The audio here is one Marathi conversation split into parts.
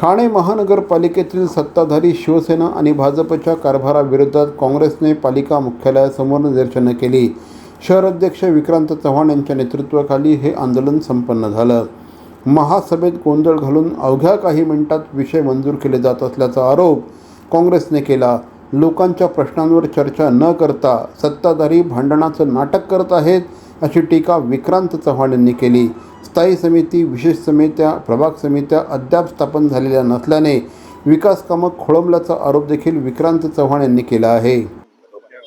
ठाणे महानगरपालिकेतील सत्ताधारी शिवसेना आणि भाजपच्या कारभाराविरोधात काँग्रेसने पालिका मुख्यालयासमोर निदर्शनं केली. शहर अध्यक्ष विक्रांत चव्हाण यांच्या नेतृत्वाखाली हे आंदोलन संपन्न झालं. महासभेत गोंधळ घालून अवघ्या काही मिनिटात विषय मंजूर केले जात असल्याचा आरोप काँग्रेसने केला. लोकांच्या प्रश्नांवर चर्चा न करता सत्ताधारी भांडणाचं नाटक करत आहेत, अशी टीका विक्रांत चव्हाण यांनी केली. स्थायी समिती, विशेष समित्या, प्रभाग समित्या अद्याप स्थापन झालेल्या नसल्याने विकास कामं खोळंबल्याचा आरोप देखील विक्रांत चव्हाण यांनी केला आहे.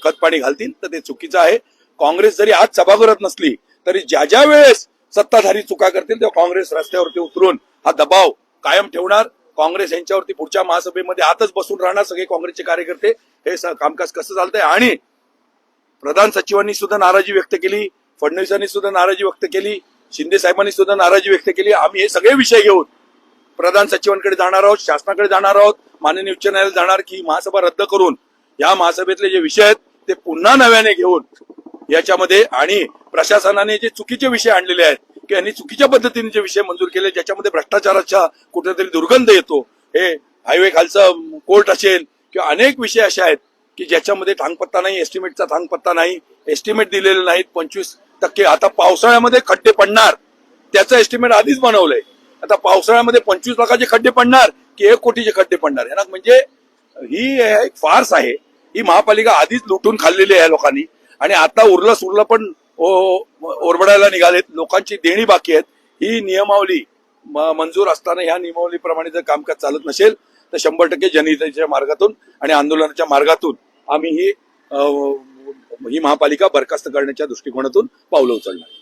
खतपाणी घालतील तर ते चुकीचं आहे. काँग्रेस जरी आज सभागृहात नसली तरी ज्या वेळेस सत्ताधारी चुका करतील तेव्हा काँग्रेस रस्त्यावरती उतरून हा दबाव कायम ठेवणार. काँग्रेस यांच्यावरती पुढच्या महासभेमध्ये आतच बसून राहणार सगळे काँग्रेसचे कार्यकर्ते. हे कामकाज कसं चालतंय आणि प्रधान सचिवांनी सुद्धा नाराजी व्यक्त केली, फडणवीसांनी सुद्धा नाराजी व्यक्त केली, शिंदे साहेबांनी सुद्धा नाराजी व्यक्त केली. आम्ही हे सगळे विषय घेऊन प्रधान सचिवांकडे जाणार आहोत, शासनाकडे जाणार आहोत, माननीय उच्च न्यायालयात जाणार की महासभा रद्द करून या महासभेतले जे विषय आहेत ते पुन्हा नव्याने घेऊन याच्यामध्ये आणि प्रशासनाने जे चुकीचे विषय आणलेले आहेत की यांनी चुकीच्या पद्धतीने जे विषय मंजूर केले ज्याच्यामध्ये भ्रष्टाचाराचा कुठेतरी दुर्गंध येतो, हे हायवे खालचं कोर्ट असेल किंवा अनेक विषय असे आहेत की ज्याच्यामध्ये थांगपत्ता नाही, एस्टिमेटचा थांगपत्ता नाही, एस्टिमेट दिलेले नाहीत. 25% आता पावसाळ्यामध्ये खड्डे पडणार त्याचं एस्टिमेट आधीच बनवलंय. आता पावसाळ्यामध्ये 25 लाखाचे खड्डे पडणार की 1 कोटीचे खड्डे पडणार. यांना म्हणजे ही एक फार्स आहे. ही महापालिका आधीच लुटून खाल्लेली आहे लोकांनी आणि आता उरलं सुरलं पण ओरबडायला निघालेत. लोकांची देणी बाकी आहेत. ही नियमावली मंजूर असताना ह्या नियमावलीप्रमाणे जर कामकाज चालत नसेल तर 100% जनहिताच्या मार्गातून आणि आंदोलनाच्या मार्गातून आम्ही ही महापालिका बरखास्त करण्याच्या दृष्टिकोनातून पावलं उचलणार.